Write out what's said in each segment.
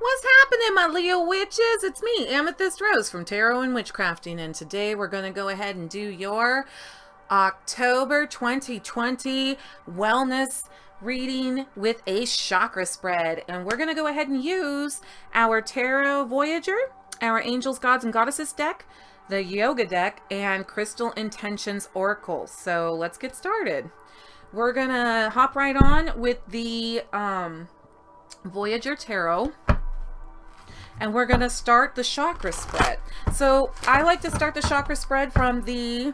What's happening, my Leo witches? It's me, Amethyst Rose from Tarot and Witchcrafting, and today we're going to go ahead and do your October 2020 wellness reading with a chakra spread. And we're going to go ahead and use our Tarot Voyager, our Angels, Gods, and Goddesses deck, the Yoga deck, and Crystal Intentions Oracle. So let's get started. We're going to hop right on with the Voyager Tarot. And we're going to start the chakra spread. So I like to start the chakra spread from the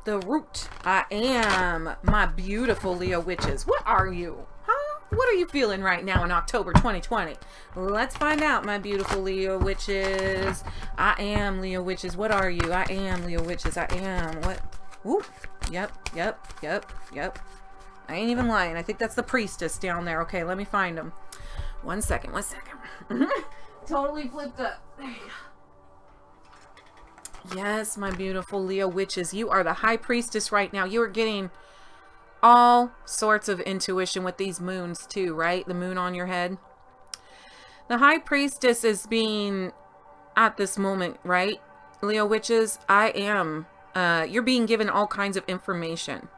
root. I am my beautiful Leo witches. What are you? Huh? What are you feeling right now in October 2020? Let's find out, my beautiful Leo witches. I am Leo witches. What are you? I am Leo witches. I am. What? Ooh. Yep. I ain't even lying. I think that's the priestess down there. Okay, let me find them. One second. Totally flipped up. There you go. Yes, my beautiful Leo witches. You are the high priestess right now. You are getting all sorts of intuition with these moons too, right? The moon on your head. The high priestess is being at this moment, right? Leo witches, I am. You're being given all kinds of information.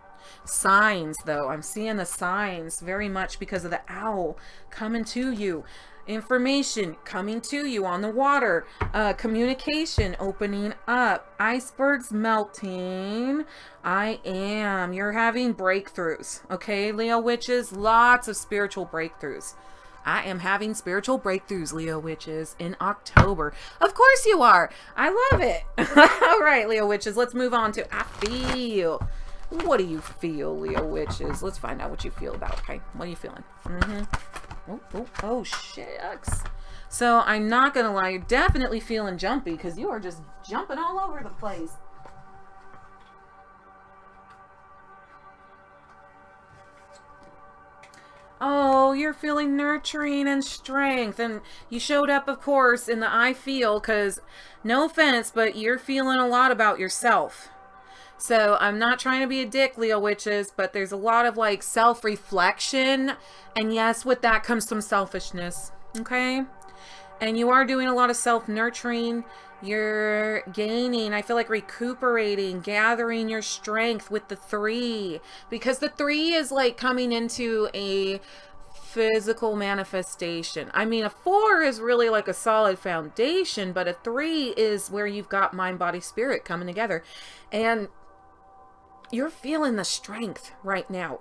Signs, though. I'm seeing the signs very much because of the owl coming to you. Information coming to you on the water. Communication opening up. Icebergs melting. I am. You're having breakthroughs. Okay, Leo witches? Lots of spiritual breakthroughs. I am having spiritual breakthroughs, Leo witches, in October. Of course you are. I love it. All right, Leo witches, let's move on to I feel. What do you feel, Leo witches? Let's find out what you feel about, okay? What are you feeling? Oh, shucks. So I'm not going to lie. You're definitely feeling jumpy because you are just jumping all over the place. Oh, you're feeling nurturing and strength. And you showed up, of course, in the I feel because, no offense, but you're feeling a lot about yourself. So I'm not trying to be a dick, Leo witches, but there's a lot of like self-reflection. And yes, with that comes some selfishness. Okay? And you are doing a lot of self-nurturing. You're gaining, I feel like recuperating, gathering your strength with the 3. Because the 3 is like coming into a physical manifestation. I mean, a 4 is really like a solid foundation, but a 3 is where you've got mind, body, spirit coming together. And you're feeling the strength right now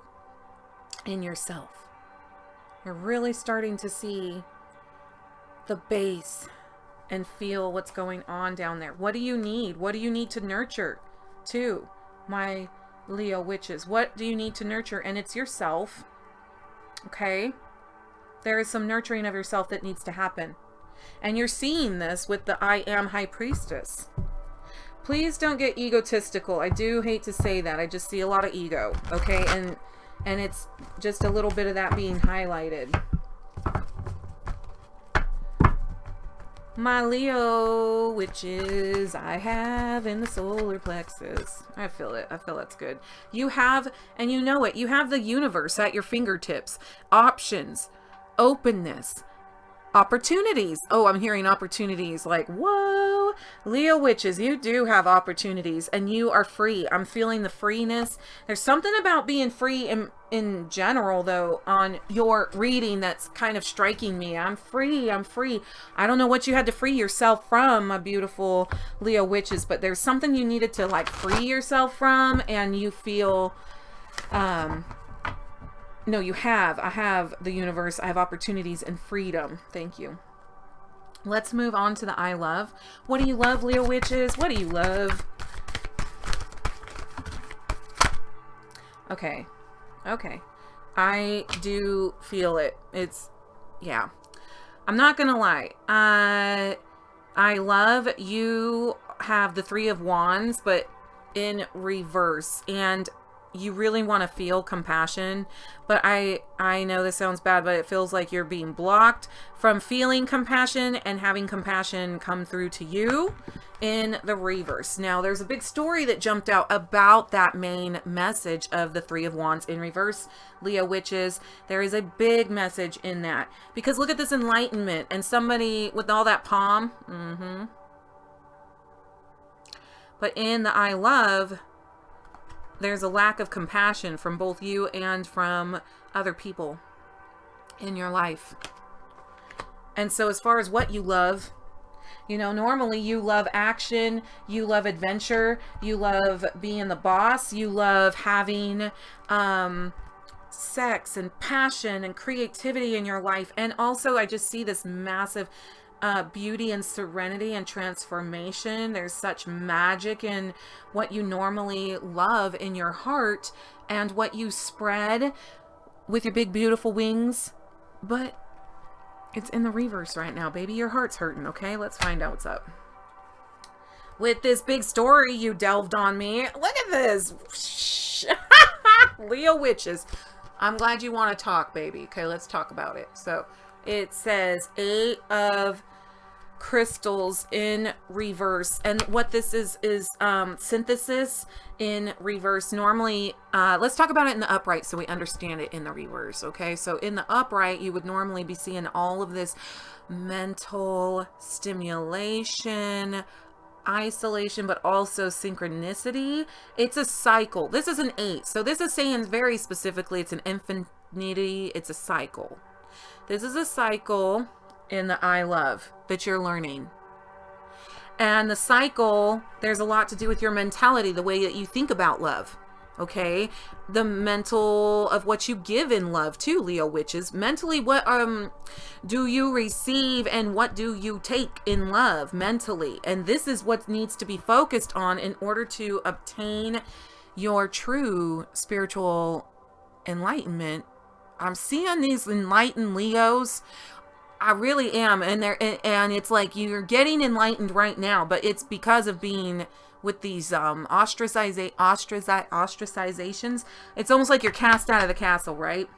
in yourself. You're really starting to see the base and feel what's going on down there. What do you need? What do you need to nurture too, my Leo witches? What do you need to nurture? And it's yourself. Okay? There is some nurturing of yourself that needs to happen. And you're seeing this with the I am high priestess. Please don't get egotistical. I do hate to say that. I just see a lot of ego. Okay? And it's just a little bit of that being highlighted. My Leo witches, I have in the solar plexus. I feel it. I feel it's good. You have, and you know it, you have the universe at your fingertips. Options, openness, opportunities. Oh, I'm hearing opportunities like, whoa. Leo witches, you do have opportunities and you are free. I'm feeling the freeness. There's something about being free in general, though, on your reading that's kind of striking me. I'm free. I don't know what you had to free yourself from, my beautiful Leo witches, but there's something you needed to like free yourself from, and you feel, no, you have. I have the universe. I have opportunities and freedom. Thank you. Let's move on to the I love. What do you love, Leo witches? What do you love? Okay. I do feel it. It's, yeah. I'm not gonna lie. I love you have the 3 of Wands, but in reverse. And you really want to feel compassion, but I know this sounds bad, but it feels like you're being blocked from feeling compassion and having compassion come through to you in the reverse. Now, there's a big story that jumped out about that main message of the Three of Wands in reverse, Leo witches. There is a big message in that, because look at this enlightenment and somebody with all that palm. But in the I love, there's a lack of compassion from both you and from other people in your life. And so as far as what you love, you know, normally you love action, you love adventure, you love being the boss, you love having sex and passion and creativity in your life. And also I just see this massive beauty and serenity and transformation. There's such magic in what you normally love in your heart and what you spread with your big beautiful wings, but it's in the reverse right now, baby. Your heart's hurting. Okay, let's find out what's up with this big story you delved on me. Look at this. Leo witches, I'm glad you want to talk, baby. Okay, let's talk about it. So it says 8 of crystals in reverse, and what this is synthesis in reverse. Normally, let's talk about it in the upright so we understand it in the reverse. Okay, so in the upright, you would normally be seeing all of this mental stimulation, isolation, but also synchronicity. It's a cycle. This is an 8, so this is saying very specifically it's an infinity, it's a cycle. This is a cycle in the I love that you're learning. And the cycle, there's a lot to do with your mentality, the way that you think about love. Okay, the mental of what you give in love too, Leo witches. Mentally, what do you receive and what do you take in love mentally? And this is what needs to be focused on in order to obtain your true spiritual enlightenment. I'm seeing these enlightened Leos. I really am. And it's like you're getting enlightened right now, but it's because of being with these ostracizations. It's almost like you're cast out of the castle, right?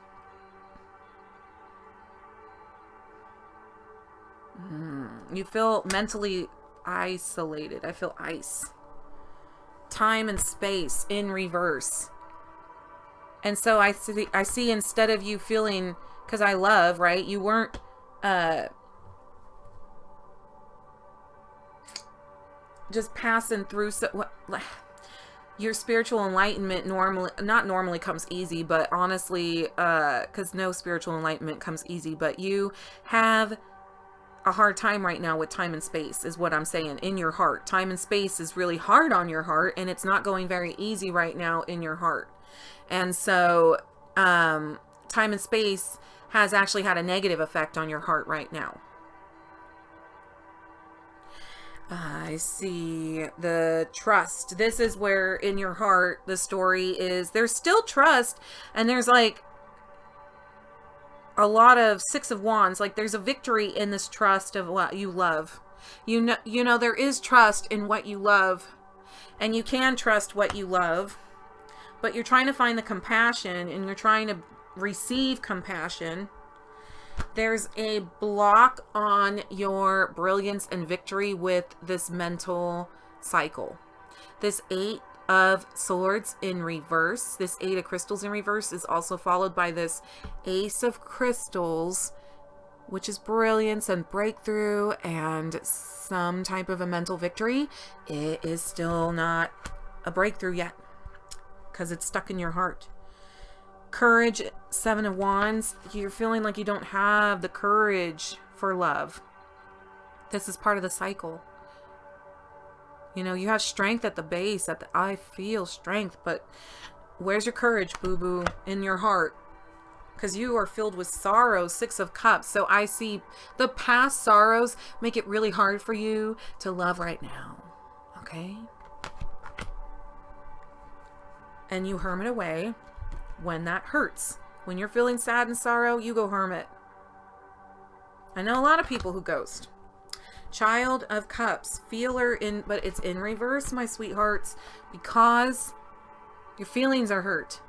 You feel mentally isolated. I feel ice. Time and space in reverse. And so I see instead of you feeling, because I love, right? You weren't just passing through. So your spiritual enlightenment not normally comes easy, but honestly, because no spiritual enlightenment comes easy, but you have a hard time right now with time and space is what I'm saying in your heart. Time and space is really hard on your heart, and it's not going very easy right now in your heart. And so time and space has actually had a negative effect on your heart right now. I see the trust. This is where in your heart the story is there's still trust, and there's like a lot of 6 of Wands. Like there's a victory in this trust of what you love. You know there is trust in what you love, and you can trust what you love, but you're trying to find the compassion and you're trying to receive compassion. There's a block on your brilliance and victory with this mental cycle. This 8 of Swords in reverse, this 8 of Crystals in reverse is also followed by this Ace of Crystals, which is brilliance and breakthrough and some type of a mental victory. It is still not a breakthrough yet because it's stuck in your heart. Courage, 7 of Wands. You're feeling like you don't have the courage for love. This is part of the cycle. You know, you have strength at the base, I feel strength, but where's your courage, boo-boo, in your heart? Because you are filled with sorrow, 6 of Cups. So I see the past sorrows make it really hard for you to love right now. Okay? And you hermit away when that hurts. When you're feeling sad and sorrow, you go hermit. I know a lot of people who ghost. Child of Cups, feeler in, but it's in reverse, my sweethearts, because Your feelings are hurt.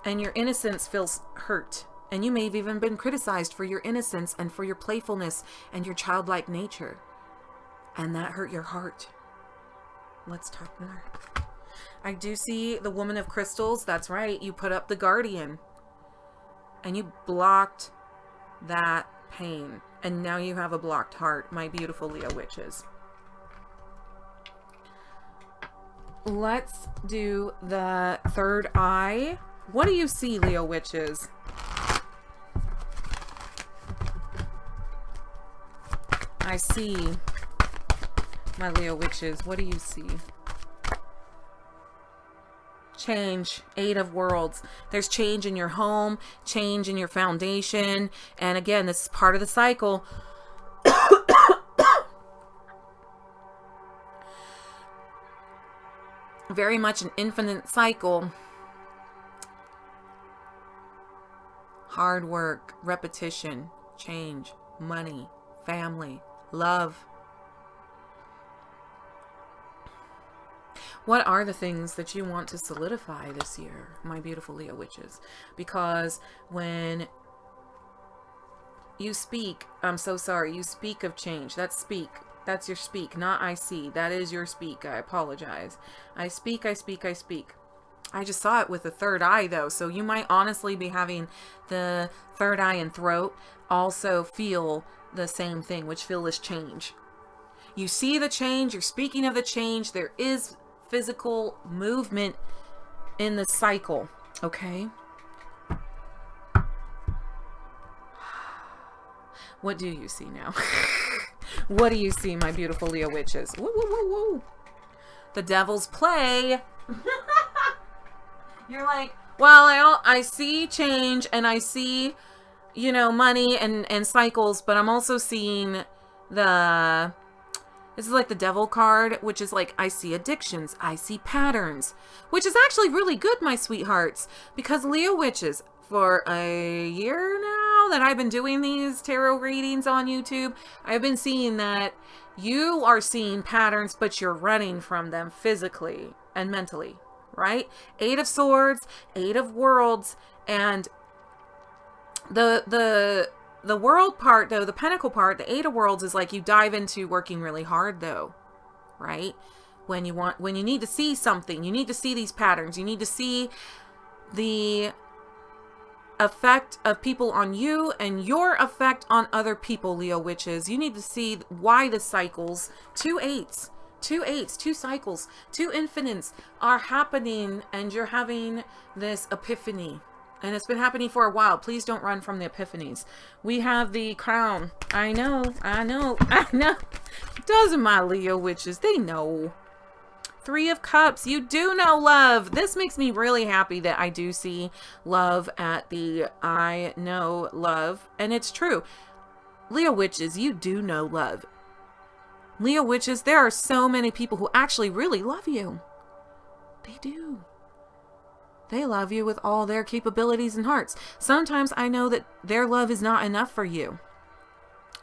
And your innocence feels hurt. And you may have even been criticized for your innocence and for your playfulness and your childlike nature. And that hurt your heart. Let's talk more. I do see the woman of crystals. That's right. You put up the guardian. And you blocked that pain. And now you have a blocked heart, my beautiful Leo witches. Let's do the third eye. What do you see, Leo witches? I see, my Leo witches. What do you see? Change. 8 of Worlds. There's change in your home, change in your foundation. And again, this is part of the cycle. Very much an infinite cycle. Hard work, repetition, change, money, family, love. What are the things that you want to solidify this year, my beautiful Leo witches? Because when you speak, I'm so sorry, you speak of change. That's speak. That's your speak, not I see. That is your speak. I apologize. I speak, I speak, I speak. I just saw it with the third eye though. So you might honestly be having the third eye and throat also feel the same thing, which feel this change. You see the change. You're speaking of the change. There is physical movement in the cycle. Okay. What do you see now? What do you see, my beautiful Leo witches? Woo, woo, woo, woo. The devil's play. You're like, well, I see change and I see, you know, money and cycles, but I'm also seeing this is like the devil card, which is like, I see addictions, I see patterns, which is actually really good, my sweethearts, because Leo witches, for a year now that I've been doing these tarot readings on YouTube, I've been seeing that you are seeing patterns, but you're running from them physically and mentally, right? 8 of Swords, 8 of Worlds, and the world part though, the Pentacle part, the 8 of Worlds is like you dive into working really hard though, right? When you need to see something, you need to see these patterns, you need to see the effect of people on you and your effect on other people, Leo witches. You need to see why the cycles, 2 8s, 2 cycles, 2 infinites are happening, and you're having this epiphany. And it's been happening for a while. Please don't run from the epiphanies. We have the crown. I know. Doesn't my Leo witches, they know. 3 of Cups. You do know love. This makes me really happy that I do see love at the I know love. And it's true. Leo witches, you do know love. Leo witches, there are so many people who actually really love you. They do. They love you with all their capabilities and hearts. Sometimes I know that their love is not enough for you.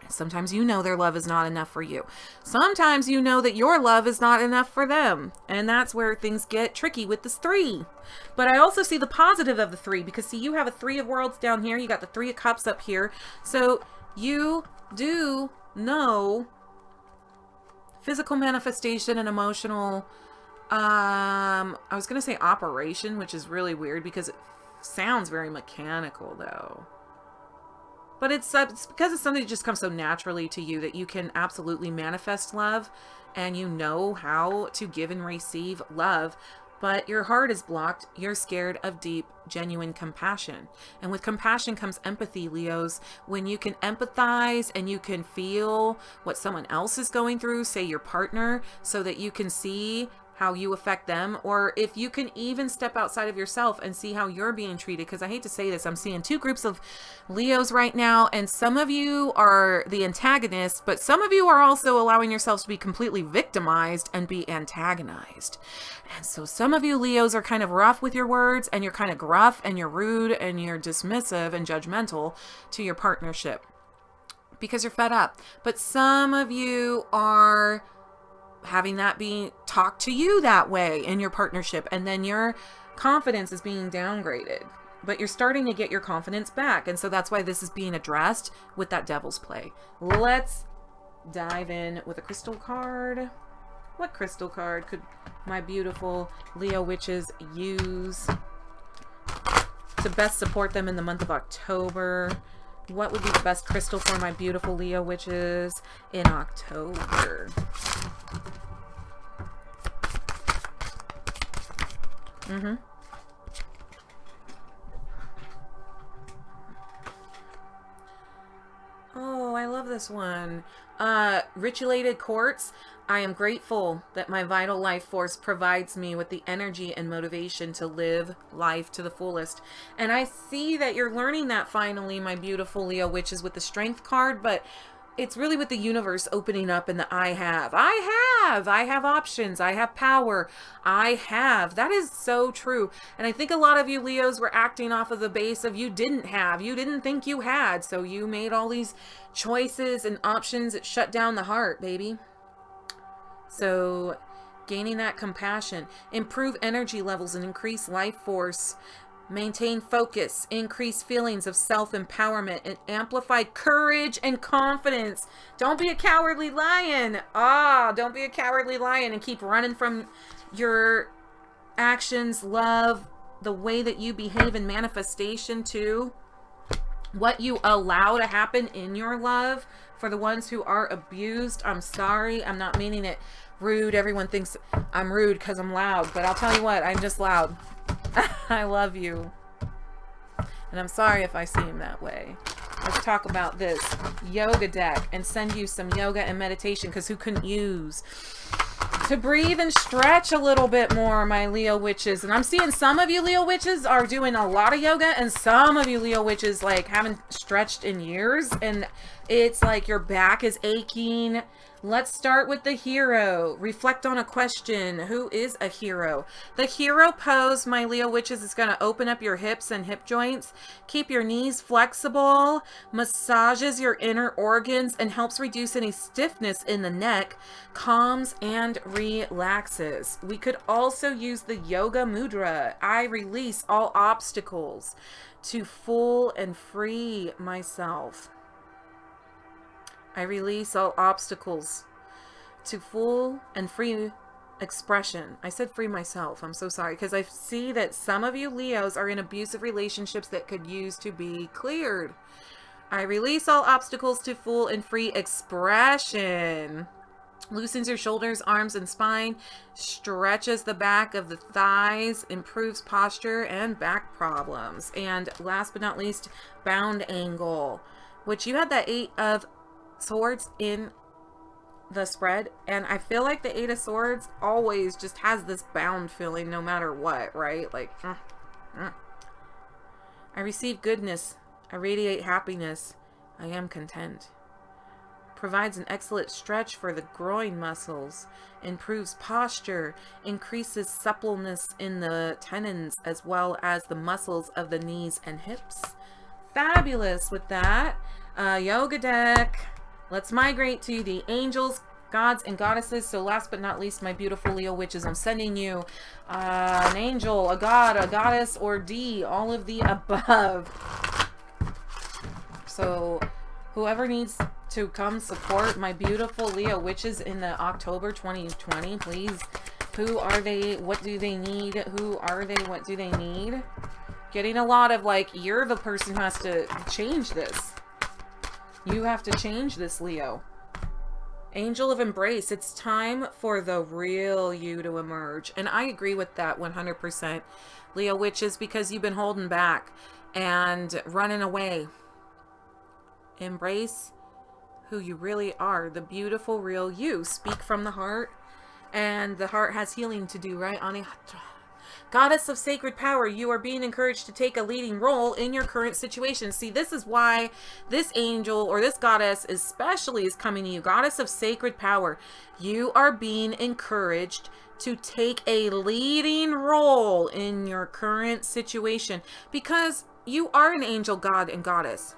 Sometimes you know their love is not enough for you. Sometimes you know that your love is not enough for them. And that's where things get tricky with this 3. But I also see the positive of the 3, because see, you have a 3 of Worlds down here. You got the 3 of Cups up here. So you do know physical manifestation and emotional, I was going to say operation, which is really weird because it sounds very mechanical though. But it's because it's something that just comes so naturally to you that you can absolutely manifest love, and you know how to give and receive love, but your heart is blocked. You're scared of deep, genuine compassion. And with compassion comes empathy, Leos. When you can empathize and you can feel what someone else is going through, say your partner, so that you can see how you affect them, or if you can even step outside of yourself and see how you're being treated. Because I hate to say this, I'm seeing 2 groups of Leos right now, and some of you are the antagonists, but some of you are also allowing yourselves to be completely victimized and be antagonized. And so some of you Leos are kind of rough with your words, and you're kind of gruff, and you're rude, and you're dismissive and judgmental to your partnership because you're fed up. But some of you are having that be talk to you that way in your partnership, and then your confidence is being downgraded, but you're starting to get your confidence back. And so that's why this is being addressed with that devil's play. Let's dive in with a crystal card. What crystal card could my beautiful Leo witches use to best support them in the month of October? What would be the best crystal for my beautiful Leo witches in October? Oh, I love this one. Ritualated quartz. I am grateful that my vital life force provides me with the energy and motivation to live life to the fullest. And I see that you're learning that finally, my beautiful Leo witches, with the strength card, but it's really with the universe opening up in the I have options. I have power. That is so true. And I think a lot of you Leos were acting off of the base of you didn't think you had. So you made all these choices and options that shut down the heart, baby. So gaining that compassion, improve energy levels and increase life force, maintain focus, increase feelings of self-empowerment, and amplify courage and confidence. Don't be a cowardly lion. Don't be a cowardly lion and keep running from your actions. Love the way that you behave in manifestation too. What you allow to happen in your love. For the ones who are abused, I'm sorry. I'm not meaning it rude. Everyone thinks I'm rude because I'm loud. But I'll tell you what, I'm just loud. I love you. And I'm sorry if I seem that way. Let's talk about this yoga deck and send you some yoga and meditation, because who couldn't use to breathe and stretch a little bit more, my Leo witches. And I'm seeing some of you Leo witches are doing a lot of yoga, and some of you Leo witches like haven't stretched in years, and it's like your back is aching. Let's start with the hero. Reflect on a question. Who is a hero? The hero pose, my Leo witches, is going to open up your hips and hip joints, keep your knees flexible, massages your inner organs, and helps reduce any stiffness in the neck, calms and relaxes. We could also use the yoga mudra. I release all obstacles to full and free myself. I release all obstacles to full and free expression. I said free myself. I'm so sorry, because I see that some of you Leos are in abusive relationships that could use to be cleared. I release all obstacles to full and free expression. Loosens your shoulders, arms, and spine, stretches the back of the thighs, improves posture and back problems. And last but not least, bound angle, which you had that 8 of Swords in the spread, and I feel like the 8 of Swords always just has this bound feeling no matter what, right? Like, I receive goodness, I radiate happiness, I am content. Provides an excellent stretch for the groin muscles, improves posture, increases suppleness in the tendons as well as the muscles of the knees and hips. Fabulous with that yoga deck. Let's migrate to the angels, gods, and goddesses. So last but not least, my beautiful Leo witches, I'm sending you an angel, a god, a goddess, or D, all of the above. So whoever needs to come support my beautiful Leo witches in the October 2020, please. Who are they? What do they need? Who are they? What do they need? Getting a lot of like, you're the person who has to change this. You have to change this, Leo. Angel of Embrace. It's time for the real you to emerge. And I agree with that 100%, Leo witches, because you've been holding back and running away. Embrace who you really are, the beautiful real you. Speak from the heart, and the heart has healing to do, right, Ani? Goddess of sacred power, you are being encouraged to take a leading role in your current situation. See, this is why this angel or this goddess especially is coming to you. Goddess of sacred power, you are being encouraged to take a leading role in your current situation, because you are an angel, god, and goddess.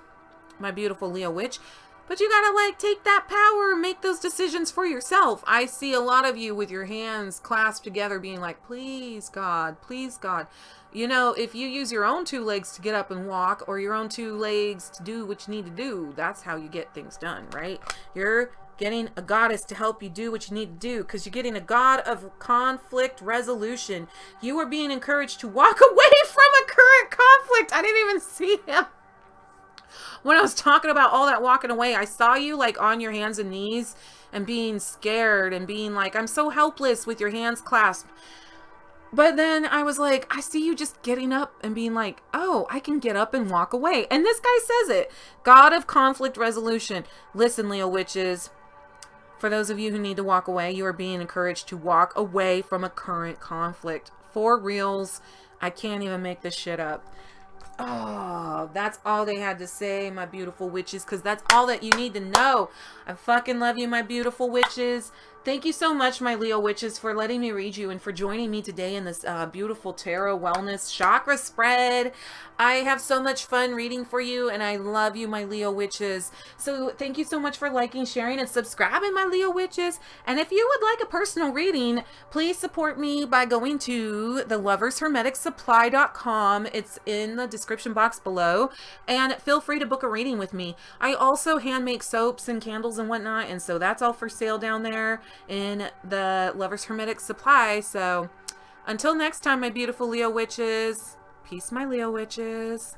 My beautiful Leo witch, But you gotta like take that power and make those decisions for yourself. I see a lot of you with your hands clasped together being like, please God, please God. You know, if you use your own 2 legs to get up and walk, or your own 2 legs to do what you need to do, that's how you get things done, right? You're getting a goddess to help you do what you need to do, because you're getting a god of conflict resolution. You are being encouraged to walk away from a current conflict. I didn't even see him. When I was talking about all that walking away, I saw you like on your hands and knees and being scared and being like, I'm so helpless with your hands clasped. But then I was like, I see you just getting up and being like, oh, I can get up and walk away. And this guy says it. God of conflict resolution. Listen, Leo witches, for those of you who need to walk away, you are being encouraged to walk away from a current conflict. For reals. I can't even make this shit up. Oh, that's all they had to say, my beautiful witches, because that's all that you need to know. I fucking love you, my beautiful witches. Thank you so much, my Leo witches, for letting me read you and for joining me today in this beautiful tarot wellness chakra spread. I have so much fun reading for you, and I love you, my Leo witches. So thank you so much for liking, sharing, and subscribing, my Leo witches. And if you would like a personal reading, please support me by going to the lovershermeticsupply.com. It's in the description box below, and feel free to book a reading with me. I also hand make soaps and candles and whatnot, and so that's all for sale down there in the Lovers Hermetic Supply. So until next time, my beautiful Leo witches, peace, my Leo witches.